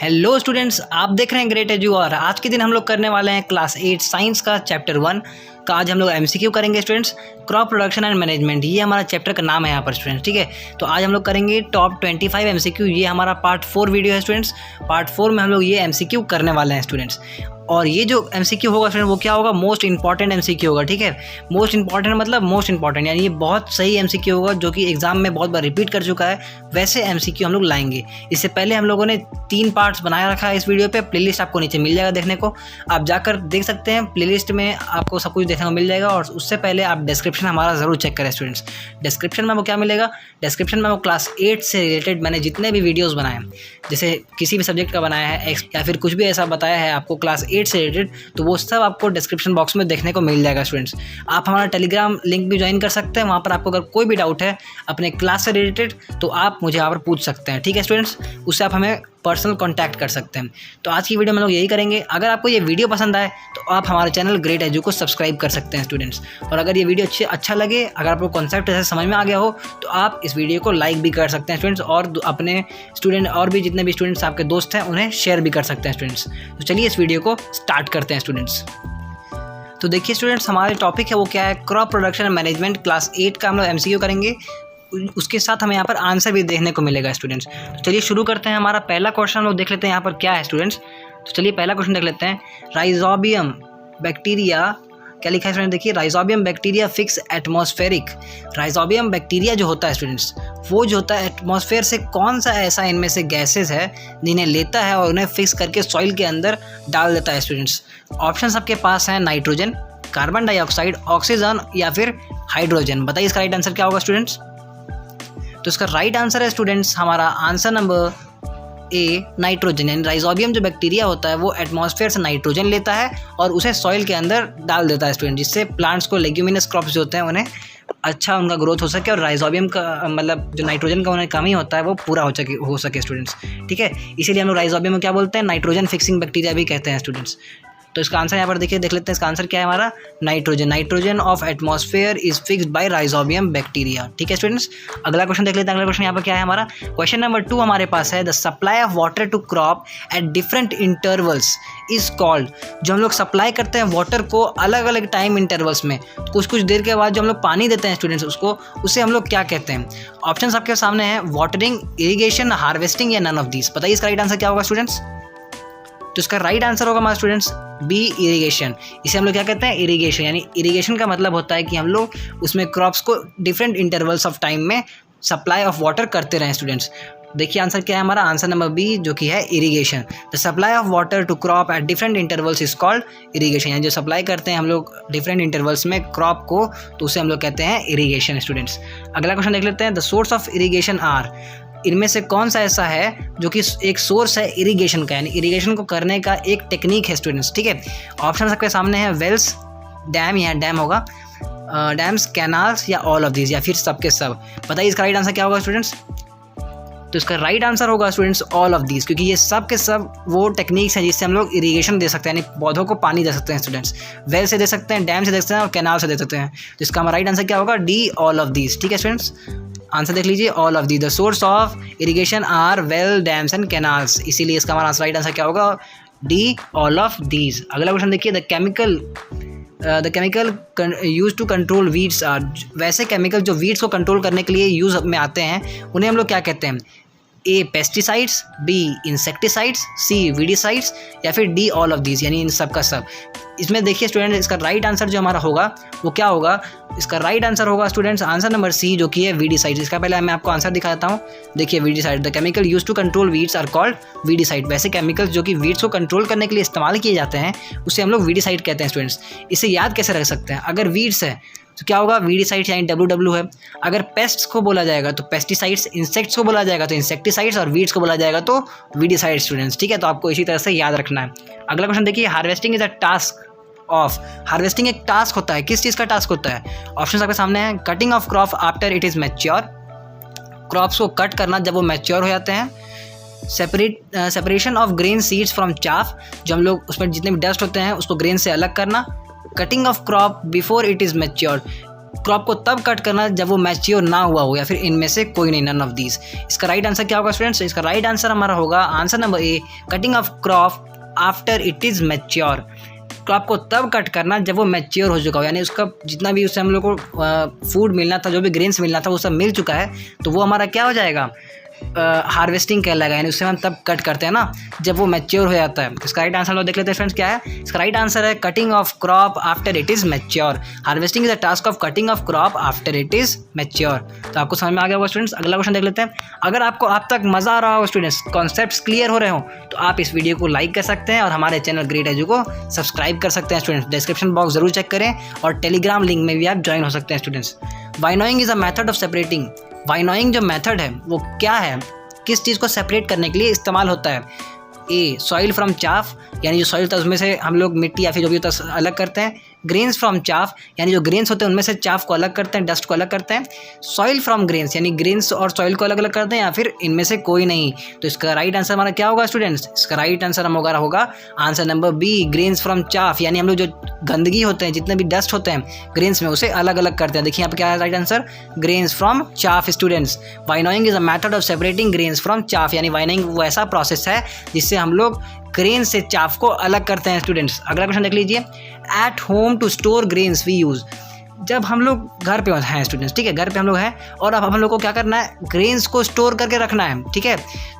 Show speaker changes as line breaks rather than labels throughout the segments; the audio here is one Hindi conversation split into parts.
हेलो स्टूडेंट्स, आप देख रहे हैं ग्रेट एजू और आज के दिन हम लोग करने वाले हैं क्लास 8 साइंस का चैप्टर 1 का। आज हम लोग एमसीक्यू करेंगे students. Crop production and management, ये हमारा चैप्टर का नाम है यहाँ पर स्टूडेंट्स। ठीक है, तो आज हम लोग करेंगे टॉप 25 एमसीक्यू। ये हमारा पार्ट 4 वीडियो है स्टूडेंट्स। पार्ट 4 में हम लोग ये एमसीक्यू करने वाले हैं स्टूडेंट्स। और ये जो एमसीक्यू होगा स्टूडेंट वो क्या होगा, मोस्ट इंपॉर्टेंट एमसीक्यू होगा। ठीक है, मोस्ट इंपॉर्टेंट मतलब मोस्ट इंपॉर्टेंट, यानी ये बहुत सही एमसीक्यू होगा जो कि एग्जाम में बहुत बार रिपीट कर चुका है। वैसे एमसीक्यू हम लोग लाएंगे। इससे पहले हम लोगों ने 3 पार्ट्स बनाया रखा है इस वीडियो पे। प्लेलिस्ट आपको नीचे मिल जाएगा देखने को, आप जाकर देख सकते हैं। प्लेलिस्ट में आपको सब कुछ देखने को मिल जाएगा। और उससे पहले आप डिस्क्रिप्शन हमारा ज़रूर चेक करें स्टूडेंट्स। डिस्क्रिप्शन में वो क्या मिलेगा, डिस्क्रिप्शन में वो क्लास 8 से रिलेटेड मैंने जितने भी वीडियोज़ बनाए हैं, जैसे किसी भी सब्जेक्ट का बनाया है या फिर कुछ भी ऐसा बताया है आपको क्लास 8 से रिलेटेड, तो वो सब आपको डिस्क्रिप्शन बॉक्स में देखने को मिल जाएगा स्टूडेंट्स। आप हमारा टेलीग्राम लिंक भी ज्वाइन कर सकते हैं। वहाँ पर आपको अगर कोई भी डाउट है अपने क्लास से रिलेटेड तो आप मुझे यहाँ पर पूछ सकते हैं। ठीक है स्टूडेंट्स, उससे आप हमें पर्सनल कांटेक्ट कर सकते हैं। तो आज की वीडियो में लोग यही करेंगे। अगर आपको ये वीडियो पसंद आए तो आप हमारे चैनल ग्रेट एजू को सब्सक्राइब कर सकते हैं स्टूडेंट्स। और अगर ये वीडियो अच्छा लगे, अगर आपको कॉन्सेप्ट ऐसे समझ में आ गया हो तो आप इस वीडियो को लाइक भी कर सकते हैं स्टूडेंट्स। और अपने स्टूडेंट और भी जितने भी स्टूडेंट्स आपके दोस्त हैं उन्हें शेयर भी कर सकते हैं स्टूडेंट्स। तो चलिए इस वीडियो को स्टार्ट करते हैं स्टूडेंट्स। तो देखिए स्टूडेंट्स, हमारे टॉपिक है वो क्या है, crop production and management. Class 8 का हम लोग एमसीक्यू करेंगे, उसके साथ हमें यहाँ पर आंसर भी देखने को मिलेगा स्टूडेंट्स। तो चलिए शुरू करते हैं। हमारा पहला क्वेश्चन हम लोग देख लेते हैं यहाँ पर क्या है स्टूडेंट्स। तो चलिए पहला क्वेश्चन देख लेते हैं। राइजोबियम बैक्टीरिया, क्या लिखा है स्टूडेंट, देखिए rhizobium bacteria fix atmospheric. Rhizobium bacteria जो होता है स्टूडेंट्स, वो जो होता है एटमॉस्फेयर से कौन सा ऐसा इनमें से गैसेस है जिन्हें लेता है और उन्हें फिक्स करके सॉइल के अंदर डाल देता है स्टूडेंट्स। ऑप्शन आपके पास हैं नाइट्रोजन, कार्बन डाइऑक्साइड, ऑक्सीजन या फिर हाइड्रोजन। बताइए इसका राइट आंसर क्या होगा स्टूडेंट्स। तो इसका राइट आंसर है स्टूडेंट्स हमारा आंसर नंबर ए, नाइट्रोजन। यानी राइजोबियम जो बैक्टीरिया होता है वो एटमॉस्फेयर से नाइट्रोजन लेता है और उसे सॉइल के अंदर डाल देता है स्टूडेंट, जिससे प्लांट्स को लेग्यूमिनस क्रॉप्स जो होते हैं उन्हें अच्छा उनका ग्रोथ हो सके और राइजोबियम का मतलब जो नाइट्रोजन का उन्हें कमी होता है वो पूरा हो सके स्टूडेंट्स। ठीक है, इसीलिए हम लोग राइजोबियम में क्या बोलते हैं, नाइट्रोजन फिक्सिंग बैक्टीरिया भी कहते हैं स्टूडेंट्स। तो इसका आंसर यहाँ पर देखिए, देख लेते हैं इसका आंसर क्या है हमारा, nitrogen. Nitrogen of atmosphere is fixed by rhizobium bacteria. ठीक है स्टूडेंट्स, अगला क्वेश्चन देख लेते हैं। अगला क्वेश्चन यहाँ पर क्या है हमारा, क्वेश्चन नंबर 2 हमारे पास है the supply of water to crop at different intervals is called. जो हम लोग सप्लाई करते हैं वाटर को अलग अलग टाइम इंटरवल्स में, कुछ देर के बाद जो हम लोग पानी देते हैं स्टूडेंट्स उसको, उसे हम लोग क्या कहते हैं। ऑप्शन आपके सामने है, वाटरिंग, इरीगेशन, हार्वेस्टिंग या नन ऑफ दीज। बताइए इसका राइट आंसर क्या होगा स्टूडेंट्स। तो इसका राइट आंसर होगा हमारा स्टूडेंट्स बी, इरिगेशन। इसे हम लोग क्या कहते हैं, इरिगेशन। यानी इरिगेशन का मतलब होता है कि हम लोग उसमें क्रॉप्स को डिफरेंट इंटरवल्स ऑफ टाइम में सप्लाई ऑफ वाटर करते रहें स्टूडेंट्स। देखिए आंसर क्या है हमारा, आंसर नंबर बी जो कि है irrigation. The supply of water to crop at different intervals is called irrigation. यानी जो सप्लाई करते हैं हम लोग डिफरेंट इंटरवल्स में क्रॉप को, तो उसे हम लोग कहते हैं इरिगेशन स्टूडेंट्स। अगला क्वेश्चन देख लेते हैं। The source of irrigation are, इनमें से कौन सा ऐसा है जो कि एक सोर्स है इरिगेशन का, यानी इरिगेशन को करने का एक टेक्निक है स्टूडेंट्स। ठीक है, ऑप्शन आपके सामने है, वेल्स, डैम, या डैम होगा, डैम्स, कैनाल्स या ऑल ऑफ दीज, या फिर सब के सब। बताइए इसका राइट आंसर क्या होगा स्टूडेंट्स। तो इसका राइट आंसर होगा स्टूडेंट्स ऑल ऑफ दीज, क्योंकि ये सब के सब वो टेक्निक्स हैं जिससे हम लोग इरिगेशन दे सकते हैं, यानी पौधों को पानी दे सकते हैं स्टूडेंट्स। वेल से दे सकते हैं, डैम से दे सकते हैं और कैनाल से दे सकते हैं। तो इसका हमारा राइट आंसर क्या होगा, डी, ऑल ऑफ दीज। ठीक है स्टूडेंट्स, आंसर देख लीजिए, all of the. The source of irrigation are well, dams and canals. इसीलिए इसका हमारा राइट आंसर क्या होगा, डी, ऑल ऑफ दीज। अगला क्वेश्चन देखिए, the chemical use to control weeds are. वैसे केमिकल जो वीड्स को कंट्रोल करने के लिए यूज में आते हैं उन्हें हम लोग क्या कहते हैं, ए, पेस्टिसाइड्स, बी, इंसेक्टिसाइड्स, सी, वीडिसाइड्स या फिर डी, ऑल ऑफ दीज, यानी इन सब का सब। इसमें देखिए स्टूडेंट, इसका राइट आंसर जो हमारा होगा वो क्या होगा, इसका राइट आंसर होगा स्टूडेंट्स आंसर नंबर सी जो कि है वीडिसाइड्स। इसका पहले मैं आपको आंसर दिखा देता हूँ। देखिए weedicide, the chemical use to control weeds are called weedicide. वैसे केमिकल्स जो कि वीड्स को कंट्रोल करने के लिए इस्तेमाल किए जाते हैं उसे हम लोग वीडिसाइड कहते हैं स्टूडेंट्स। इसे याद कैसे रख सकते हैं, अगर वीड्स है तो क्या होगा, वीडिसाइड्स यानी WW है। अगर पेस्ट्स को बोला जाएगा तो पेस्टिसाइड्स, इंसेक्ट्स को बोला जाएगा तो इंसेक्टिसाइड्स और वीड्स को बोला जाएगा तो वीडिसाइड्स स्टूडेंट्स। ठीक है, तो आपको इसी तरह से याद रखना है। अगला क्वेश्चन देखिए, harvesting is a task of. Harvesting एक टास्क होता है, किस चीज़ का टास्क होता है। ऑप्शन आपके सामने है, cutting of crop after it is mature. Crops को कट करना जब वो मैच्योर हो जाते हैं। Separation of grain seeds from chaff, जो हम लोग उसमें जितने भी डस्ट होते हैं उसको ग्रेन से अलग करना। Cutting of crop before it is matured, crop को तब कट करना जब वो मैच्योर ना हुआ हो या फिर इनमें से कोई नहीं, नन ऑफ दीज। इसका राइट आंसर क्या होगा स्टूडेंट्स? इसका राइट आंसर हमारा होगा answer number A, cutting of crop after it is mature. Crop को तब कट करना जब वो मैच्योर हो चुका हो, यानी उसका जितना भी उससे हम लोग को फूड मिलना था, जो भी ग्रेन्स मिलना था वो सब मिल चुका है, तो वो हमारा क्या हो जाएगा? हार्वेस्टिंग कहलाएगा, यानी उससे हम तब कट करते हैं ना जब वो मैच्योर हो जाता है। इसका राइट आंसर लोग देख लेते हैं फ्रेंड्स क्या है। इसका राइट आंसर है cutting of crop after it is mature. Harvesting is the task of cutting of crop after it is mature. तो आपको समझ में आ गया होगा स्टूडेंट्स। अगला क्वेश्चन देख लेते हैं। अगर आपको अब तक मज़ा आ रहा हो स्टूडेंट्स, कॉन्सेप्ट्स क्लियर हो रहे हो, तो आप इस वीडियो को लाइक कर सकते हैं और हमारे चैनल ग्रेट एजू को सब्सक्राइब कर सकते हैं स्टूडेंट्स। डिस्क्रिप्शन बॉक्स जरूर चेक करें और टेलीग्राम लिंक में भी आप ज्वाइन हो सकते हैं students. Winnowing is a method of separating. Winnowing जो मेथड है वो क्या है, किस चीज़ को सेपरेट करने के लिए इस्तेमाल होता है? ए, सॉइल फ्रॉम चाफ, यानी जो सॉइल था उसमें से हम लोग मिट्टी या फिर जो भी होता है अलग करते हैं। ग्रेन्स फ्रॉम चाफ, यानी जो ग्रेन्स होते हैं उनमें से चाफ को अलग करते हैं, डस्ट को अलग करते हैं। सॉइल फ्रॉम ग्रेन्स, यानी ग्रेन्स और सॉइल को अलग अलग करते हैं, या फिर इनमें से कोई नहीं। तो इसका राइट आंसर हमारा क्या होगा स्टूडेंट्स? इसका राइट आंसर हमारा होगा answer number B, grains from chaff, यानी हम लोग जो गंदगी होते हैं, जितने भी डस्ट होते हैं ग्रेन्स में, उसे अलग अलग करते हैं। देखिए यहाँ पे क्या है right answer? Grains from chaff students. Winnowing is a method of separating grains from chaff, यानी वाइनोइंग वो ऐसा प्रोसेस है जिससे हम लोग ग्रेन से चाफ को अलग करते हैं स्टूडेंट्स। अगला क्वेश्चन देख लीजिए। At home to store grains we use. जब हम लोग घर पे हैं स्टूडेंट्स, ठीक है, घर पे हम लोग हैं और अब हम लोग को क्या करना है? ग्रेन्स को स्टोर करके रखना है, ठीक है।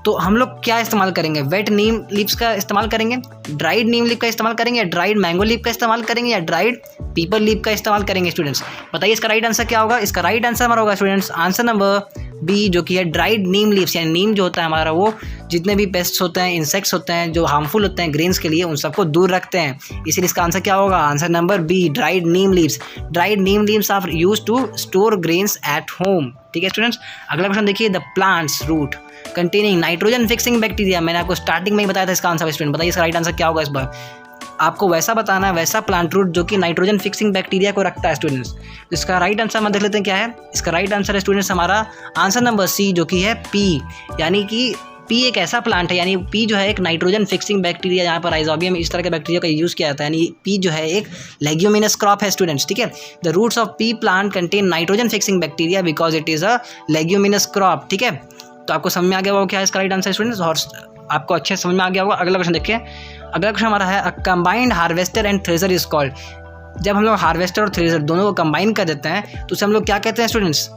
तो हम लोग क्या इस्तेमाल करेंगे? वेट नीम लीव्स का इस्तेमाल करेंगे, ड्राइड नीम लीफ का इस्तेमाल करेंगे, या ड्राइड मैंगो लीफ का इस्तेमाल करेंगे, या ड्राइड पीपल लीफ का इस्तेमाल करेंगे स्टूडेंट्स? बताइए इसका राइट आंसर क्या होगा? इसका राइट आंसर हमारा होगा स्टूडेंट्स आंसर नंबर बी, जो कि है ड्राइड नीम लीव्स। यानी नीम जो होता है हमारा, वो जितने भी पेस्ट्स होते हैं, इंसेक्ट्स होते हैं जो हार्मफुल होते हैं ग्रेन्स के लिए, उन सबको दूर रखते हैं। इसीलिए इसका आंसर क्या होगा? Answer number B, dried neem leaves. Dried neem leaves are used to store grains at home, ठीक है स्टूडेंट्स। अगला क्वेश्चन देखिए। The plants root containing nitrogen fixing bacteria. मैंने आपको स्टार्टिंग में ही बताया था इसका आंसर स्टूडेंट। बताइए इसका राइट आंसर क्या होगा? इस बार आपको वैसा बताना है, वैसा प्लांट रूट जो कि नाइट्रोजन फिक्सिंग बैक्टीरिया को रखता है स्टूडेंट्स। तो इसका राइट आंसर हम देख लेते हैं क्या है। इसका राइट आंसर है स्टूडेंट्स हमारा आंसर नंबर सी, जो कि है पी, यानी कि पी एक ऐसा प्लांट है, यानी पी जो है एक नाइट्रोजन फिक्सिंग बैक्टीरिया, यहाँ पर राइजोबियम इस तरह के बैक्टीरिया का यूज़ किया जाता है। यानी पी जो है एक लेग्यूमिनस क्रॉप है स्टूडेंट्स, ठीक है। The roots of pea plant contain nitrogen fixing bacteria because it is a leguminous crop, ठीक है। तो आपको समझ में आ गया होगा क्या है इसका राइट आंसर स्टूडेंट्स, और आपको अच्छे समझ में आ गया होगा। अगला क्वेश्चन देखिए। अगला क्वेश्चन हमारा है, a combined harvester and thresher is called. जब हम लोग हार्वेस्टर और थ्रेजर दोनों को कंबाइन कर देते हैं तो उसे हम लोग क्या कहते हैं स्टूडेंट्स?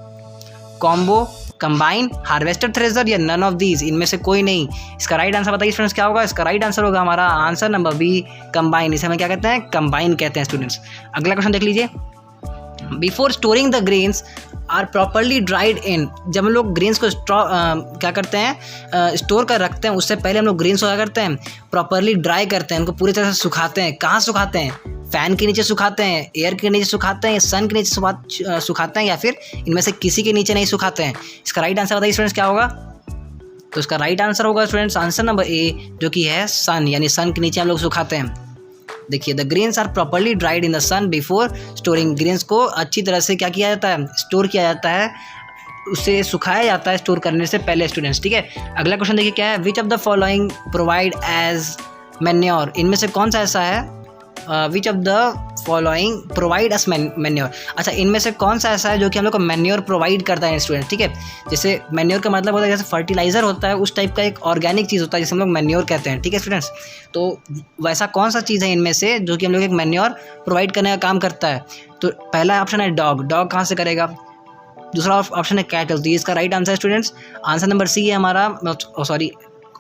कॉम्बो, कंबाइन, हार्वेस्टर, थ्रेजर, या नन ऑफ दीज, इनमें से कोई नहीं। इसका राइट आंसर बताइए स्टूडेंट्स क्या होगा? इसका राइट आंसर होगा हमारा आंसर नंबर बी, कंबाइन। इसे हमें क्या कहते हैं? कंबाइन कहते हैं स्टूडेंट्स। अगला क्वेश्चन देख लीजिए। Before storing the grains are properly dried in. जब हम लोग ग्रेन्स को क्या करते हैं? स्टोर कर रखते हैं, उससे पहले हम लोग ग्रेन्स को क्या करते हैं? प्रॉपरली ड्राई करते हैं, उनको पूरी तरह से सुखाते हैं। कहाँ सुखाते हैं? फैन के नीचे सुखाते हैं, एयर के नीचे सुखाते हैं, सन के नीचे सुखाते हैं, या फिर इनमें से किसी के नीचे नहीं सुखाते हैं? इसका राइट आंसर बताइए स्टूडेंट्स क्या होगा? तो इसका राइट आंसर होगा स्टूडेंट्स आंसर नंबर ए, जो कि है सन, यानी सन के नीचे हम लोग सुखाते हैं। देखिए, the grains are properly dried in the sun before storing. Grains को अच्छी तरह से क्या किया जाता है? स्टोर किया जाता है, उसे सुखाया जाता है स्टोर करने से पहले स्टूडेंट्स, ठीक है। अगला क्वेश्चन देखिए क्या है। Which of the following provide as manure. इनमें से कौन सा ऐसा है? Which of the following provide us manure. अच्छा, इनमें से कौन सा ऐसा है जो कि हम लोग को मैन्योर प्रोवाइड करता है स्टूडेंट, ठीक है। जैसे मैन्योर का मतलब होता है जैसे फर्टिलाइजर होता है, उस टाइप का एक ऑर्गेनिक चीज़ होता है जिसे हम लोग मैन्योर कहते हैं, ठीक है स्टूडेंट्स। तो वैसा कौन सा चीज़ है इनमें से जो कि हम लोग एक मैन्योर प्रोवाइड करने का काम करता है? तो पहला ऑप्शन है डॉग। डॉग कहाँ से करेगा? दूसरा ऑप्शन है कैटल। तो इसका राइट आंसर है स्टूडेंट्स आंसर नंबर सी है हमारा, सॉरी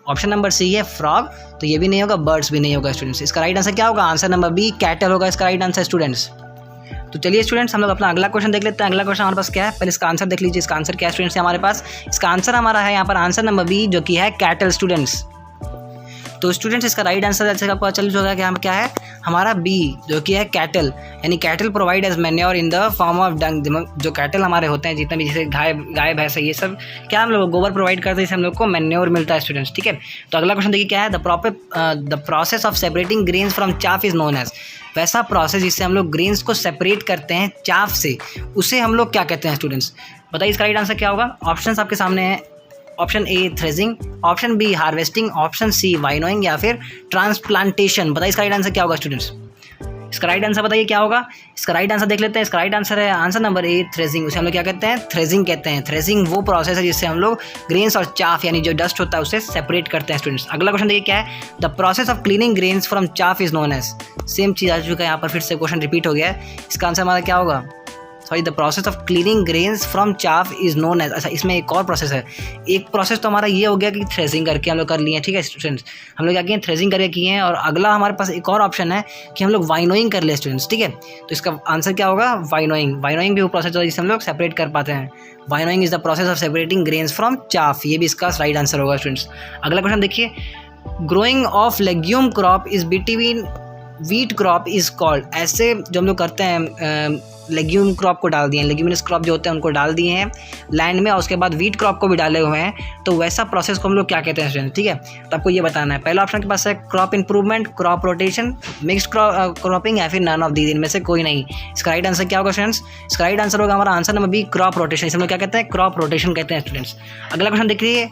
ऑप्शन नंबर सी है फ्रॉग। तो ये भी नहीं होगा, बर्ड्स भी नहीं होगा स्टूडेंट्स। इसका राइट आंसर क्या होगा? आंसर नंबर बी, कैटल होगा इसका राइट आंसर स्टूडेंट्स। तो चलिए स्टूडेंट्स हम लोग अपना अगला क्वेश्चन देख लेते हैं। अगला क्वेश्चन हमारे पास क्या है, पहले इसका आंसर देख लीजिए। इसका आंसर क्या है स्टूडेंट्स हमारे पास? इसका आंसर हमारा है यहाँ पर आंसर नंबर बी, जो कि है कैटल स्टूडेंट्स। तो स्टूडेंट्स इसका राइट आंसर जैसे आपको चल होगा कि हम क्या है हमारा बी, जो कि है कैटल, यानी cattle provide as manure in the form of dung. जो कैटल हमारे होते हैं जितने भी, जैसे गाय भैंस है, ये सब क्या हम लोग गोबर प्रोवाइड करते हैं, इससे हम लोग को मैन्योर मिलता है स्टूडेंट्स, ठीक है। तो अगला क्वेश्चन देखिए क्या है। The process of separating grains from chaff is known as. वैसा प्रोसेस जिससे हम लोग ग्रेन्स को सेपरेट करते हैं चाफ से, उसे हम लोग क्या कहते हैं स्टूडेंट्स? बताइए इसका राइट आंसर क्या होगा? ऑप्शन आपके सामने है। Option A threshing, option B harvesting, option C winnowing, या फिर ट्रांसप्लांटेशन। बताइए इसका राइट आंसर क्या होगा स्टूडेंट्स? इसका राइट आंसर बताइए क्या होगा। इसका राइट आंसर देख लेते हैं। इसका राइट आंसर है आंसर नंबर ए, थ्रेसिंग। उसे हम लोग क्या कहते हैं, थ्रेसिंग कहते हैं। थ्रेसिंग वो प्रोसेस है जिससे हम लोग ग्रेन्स और चाफ यानी जो डस्ट होता है उसे सेपरेट करते हैं स्टूडेंट्स। अगला क्वेश्चन देखिए क्या है, the process of cleaning grains from chaff is known as. Same चीज़ आ चुका है यहाँ पर, फिर से क्वेश्चन रिपीट हो गया है। इसका आंसर हमारा क्या होगा, sorry, the process of cleaning grains from chaff is known as. अच्छा, इसमें एक और प्रोसेस है। एक प्रोसेस तो हमारा ये हो गया कि थ्रेसिंग करके हम लोग कर लिए हैं, ठीक है स्टूडेंट्स, हम लोग क्या किए, थ्रेसिंग करके किए हैं। और अगला हमारे पास एक और ऑप्शन है कि हम लोग वाइनोइंग कर ले स्टूडेंट्स, ठीक है। तो इसका आंसर क्या होगा, वाइनोइंग। वाइनोइंग भी वो प्रोसेस है जिससे हम लोग सेपरेट कर पाते हैं। Winnowing is the process of separating grains from chaff, ये भी इसका राइट आंसर होगा स्टूडेंट्स। अगला क्वेश्चन देखिए, growing of legume crop is between wheat crop is called. ऐसे जो हम लोग करते हैं, लेग्यूम क्रॉप को डाल दिए हैं, लेग्यूमिनस क्रॉप जो होते हैं उनको डाल दिए हैं लैंड में, और उसके बाद वीट क्रॉप को भी डाले हुए हैं, तो वैसा प्रोसेस को हम लोग क्या कहते हैं स्टूडेंट, ठीक है। तो आपको ये बताना है। पहला ऑप्शन के पास है crop improvement, crop rotation, mixed cropping, या फिर नन ऑफ दीज, इनमें से कोई नहीं। इसका राइट आंसर क्या होगा स्टूडेंट्स, इसका राइट आंसर होगा हमारा answer number B, crop rotation. इसे हम लोग क्या कहते हैं, क्रॉप रोटेशन कहते हैं स्टूडेंट्स। अगला क्वेश्चन देखिए,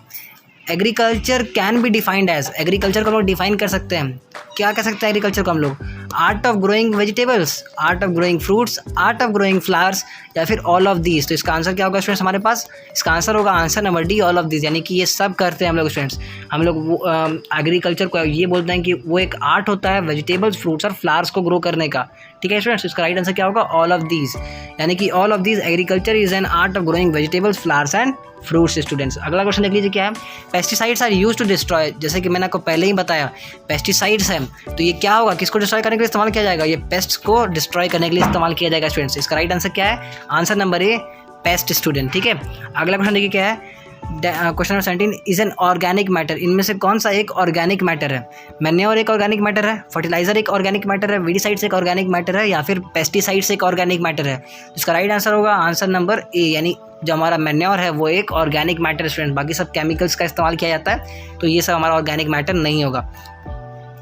agriculture can be defined as. Agriculture को हम लोग डिफाइन कर सकते हैं, क्या कह सकते हैं एग्रीकल्चर को हम लोग, art of growing vegetables, art of growing fruits, art of growing flowers, या फिर ऑल ऑफ दीज। तो इसका आंसर क्या होगा स्टूडेंट्स हमारे पास, इसका आंसर होगा answer number D, all of these, यानी कि ये सब करते हैं हम लोग स्टूडेंट्स। हम लोग एग्रीकल्चर को ये बोलते हैं कि वो एक आर्ट होता है वेजिटेबल्स, फ्रूट्स और फ्लावर्स को ग्रो करने का, ठीक है स्टूडेंट्स। इसका राइट आंसर क्या होगा, ऑल ऑफ दीज, यानी कि all of these agriculture is an art of growing vegetables, flowers and fruits students. अगला क्वेश्चन देख लीजिए क्या है, pesticides are use to destroy. जैसे कि मैंने आपको पहले ही बताया पेस्टिसाइड्स हैं, तो ये क्या होगा, किसको डिस्ट्रॉय करने के लिए इस्तेमाल किया जाएगा, ये पेस्ट्स को डिस्ट्रॉय करने के लिए इस्तेमाल किया जाएगा स्टूडेंट्स। इसका राइट आंसर क्या है, आंसर नंबर ए, पेस्ट स्टूडेंट, ठीक है। अगला क्वेश्चन देखिए क्या है, question number 17 is an organic matter. इनमें से कौन सा एक ऑर्गेनिक मैटर है, मैन्योर एक ऑर्गेनिक मैटर है, फर्टिलाइजर एक ऑर्गेनिक मैटर है, वीडिसाइड्स एक ऑर्गेनिक मैटर है, या फिर पेस्टिसाइड्स एक ऑर्गेनिक मैटर है। इसका राइट आंसर होगा आंसर नंबर ए, यानी जो हमारा मैन्योर है वो एक ऑर्गेनिक मैटर स्टूडेंट। बाकी सब केमिकल्स का इस्तेमाल किया जाता है, तो ये सब हमारा ऑर्गेनिक मैटर नहीं होगा।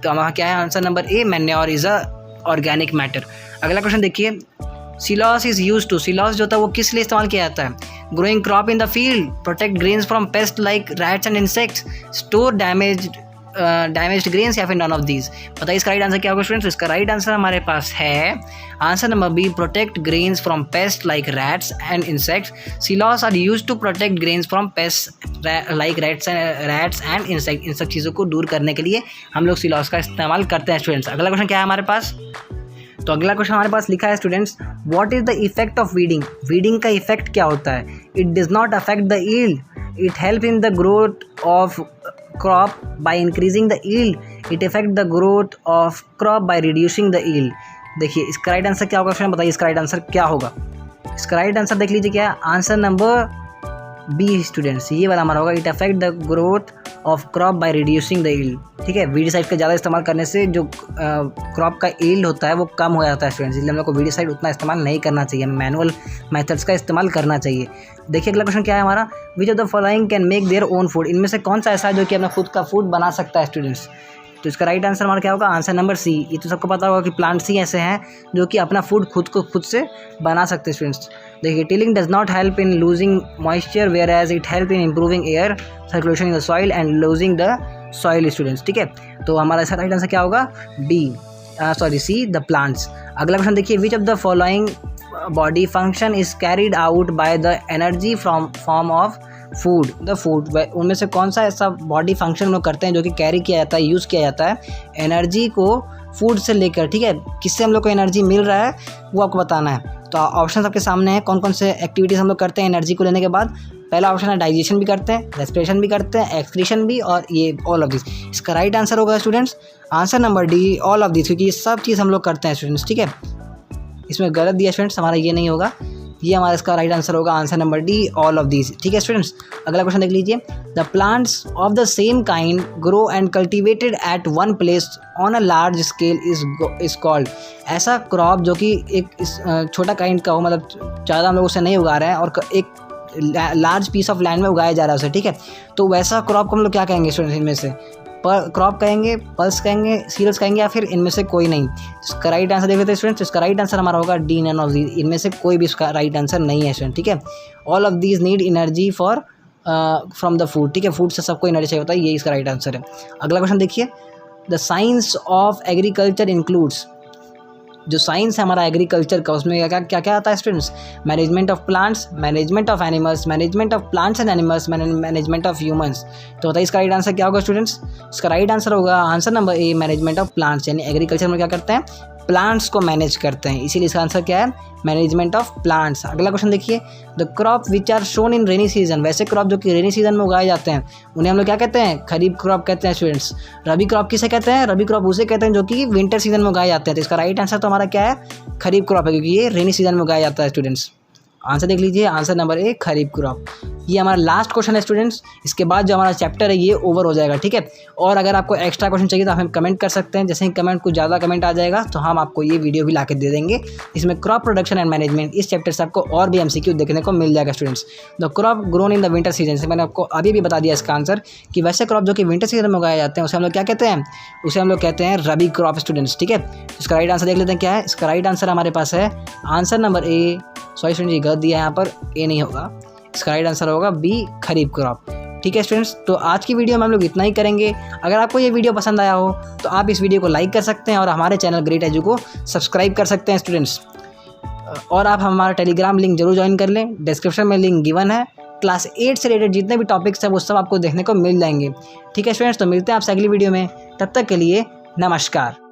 तो हमारा क्या है answer number A, manure is a organic matter. अगला क्वेश्चन देखिए, silos is use to. Silos जो होता है वो किस लिए इस्तेमाल किया जाता है, growing crop in the field, protect grains from pest like rats and insects, store damaged grains, या फिर नन ऑफ दीज। बताइए इसका राइट आंसर क्या होगा स्टूडेंट्स। इसका राइट आंसर हमारे पास है answer number B, protect grains from pest like rats and insects. Silos are use to protect grains from pest like rats and insect. इन सब चीज़ों को दूर करने के लिए हम लोग सिलॉस का इस्तेमाल करते हैं स्टूडेंट्स। अगला क्वेश्चन क्या है हमारे पास, तो अगला क्वेश्चन हमारे पास लिखा है students, what is the effect of weeding. Weeding का इफेक्ट क्या होता है, it does not affect the yield, it help in the growth of crop by increasing the yield, it affect the growth of crop by reducing the yield. देखिए इसका राइट आंसर क्या होगा स्टूडेंट, बताइए इसका राइट आंसर क्या होगा। इसका राइट आंसर देख लीजिए क्या है, आंसर नंबर बी स्टूडेंट्स, ये वाला हमारा होगा, it affect the growth of crop by reducing the yield, ठीक है। वीडिसाइड का ज़्यादा इस्तेमाल करने से जो क्रॉप का यील्ड होता है वो कम हो जाता है स्टूडेंट्स, इसलिए हम लोग को वीडिसाइड उतना इस्तेमाल नहीं करना चाहिए, हमें मैनुअल मेथड्स का इस्तेमाल करना चाहिए। देखिए अगला क्वेश्चन क्या है हमारा, विच of the following can make their own food. इनमें से कौन सा ऐसा है जो कि अपना खुद का फूड बना सकता है स्टूडेंट्स। तो इसका राइट आंसर हमारा क्या होगा, आंसर नंबर सी। ये तो सबको पता होगा कि प्लांट्स ही ऐसे हैं जो कि अपना फूड खुद से बना सकते हैं स्टूडेंट्स। देखिए, tilling does not help in loosing moisture whereas it help in improving air circulation in the soil and loosing the soil students, ठीक है। तो हमारा इसका राइट आंसर क्या होगा, बी, सी, द प्लांट्स। अगला क्वेश्चन देखिए, which of the following body function is carried out by the energy from form of food. The food, उनमें से कौन सा ऐसा बॉडी फंक्शन हम लोग करते हैं जो कि कैरी किया जाता है, यूज़ किया जाता है एनर्जी को फूड से लेकर, ठीक है। किससे हम लोग को एनर्जी मिल रहा है वो आपको बताना है। तो ऑप्शन आपके सामने है, कौन कौन से एक्टिविटीज़ हम लोग करते हैं एनर्जी को लेने के बाद। पहला ऑप्शन है डाइजेशन भी करते हैं, रेस्पिरेशन भी करते हैं, एक्सक्रीशन भी, और ये ऑल ऑफ दिस। इसका राइट आंसर होगा students answer number D, all of this, क्योंकि ये सब चीज़ हम लोग करते हैं स्टूडेंट्स, ठीक है। इसमें गलत दिया स्टूडेंट्स, हमारा ये नहीं होगा, ये हमारा इसका राइट आंसर होगा answer number D, all of these, ठीक है स्टूडेंट्स। अगला क्वेश्चन देख लीजिए, the plants of the same kind grow and cultivated at one place on a large scale is called. ऐसा क्रॉप जो कि एक छोटा काइंड का हो, मतलब ज़्यादा हम लोग उसे नहीं उगा रहे हैं और एक लार्ज पीस ऑफ लैंड में उगाया जा रहा है उसे, ठीक है। तो वैसा क्रॉप को हम लोग क्या कहेंगे स्टूडेंट्स, इनमें से क्रॉप कहेंगे, पल्स कहेंगे, सीरियल्स कहेंगे, या फिर इनमें से कोई नहीं। इसका राइट आंसर देख लेते हैं स्टूडेंट्स। इसका राइट आंसर हमारा होगा डी, नन ऑफ दीज। इनमें से कोई भी इसका राइट आंसर नहीं है स्टूडेंट, ठीक है। All of these need energy for from the food, ठीक है। फूड से सबको एनर्जी चाहिए होता है, ये इसका राइट आंसर है। अगला क्वेश्चन देखिए, the science of agriculture includes, जो साइंस है हमारा एग्रीकल्चर का, उसमें क्या क्या क्या आता है students? Management of plants, management of animals, management of plants and animals, management of humans. तो बताइए इसका राइट आंसर क्या होगा स्टूडेंट्स? इसका राइट आंसर होगा answer number A, management of plants. यानी एग्रीकल्चर में क्या करते हैं? प्लांट्स को मैनेज करते हैं, इसीलिए इसका आंसर क्या है? Management of plants. अगला क्वेश्चन देखिए, the crop which are shown in rainy season. वैसे क्रॉप जो कि रेनी सीजन में उगाए जाते हैं उन्हें हम लोग क्या कहते हैं? खरीफ क्रॉप कहते हैं स्टूडेंट्स। रबी क्रॉप किसे कहते हैं? रबी क्रॉप उसे कहते हैं जो कि विंटर सीजन में उगाए जाते हैं। तो इसका राइट आंसर तो हमारा क्या है? खरीफ क्रॉप है, क्योंकि ये रेनी सीजन में उगाया जाता है स्टूडेंट्स। आंसर देख लीजिए, आंसर नंबर ए, खरीफ क्रॉप। ये हमारा लास्ट क्वेश्चन है स्टूडेंट्स। इसके बाद जो हमारा चैप्टर है ये ओवर हो जाएगा, ठीक है। और अगर आपको एक्स्ट्रा क्वेश्चन चाहिए तो आप हमें कमेंट कर सकते हैं। जैसे ही कमेंट कुछ ज़्यादा कमेंट आ जाएगा तो हम आपको ये वीडियो भी ला के दे देंगे। इसमें क्रॉप प्रोडक्शन एंड मैनेजमेंट इस चैप्टर से आपको और भी MCQ देखने को मिल जाएगा students. The crop grown in the winter season, से मैंने आपको अभी भी बता दिया इसका आंसर कि वैसे क्रॉप जो कि विंटर सीजन में उगाए जाते हैं उसे हम लोग क्या कहते हैं? उसे हम लोग कहते हैं रबी क्रॉप स्टूडेंट्स, ठीक है। इसका राइट आंसर देख लेते हैं क्या है। इसका राइट आंसर हमारे पास है आंसर नंबर ए, सॉरी स्टूडेंट ये गलत दिया है, यहाँ पर ए नहीं होगा, इसका राइट आंसर होगा बी, खरीफ क्रॉप। ठीक है स्टूडेंट्स, तो आज की वीडियो में हम लोग इतना ही करेंगे। अगर आपको ये वीडियो पसंद आया हो तो आप इस वीडियो को लाइक कर सकते हैं और हमारे चैनल ग्रेट एजू को सब्सक्राइब कर सकते हैं स्टूडेंट्स। और आप हमारा टेलीग्राम लिंक जरूर ज्वाइन कर लें, डिस्क्रिप्शन में लिंक गिवन है। क्लास 8 से रिलेटेड जितने भी टॉपिक्स हैं वो सब आपको देखने को मिल जाएंगे। ठीक है स्टूडेंट्स, तो मिलते हैं आपसे अगली वीडियो में, तब तक के लिए नमस्कार।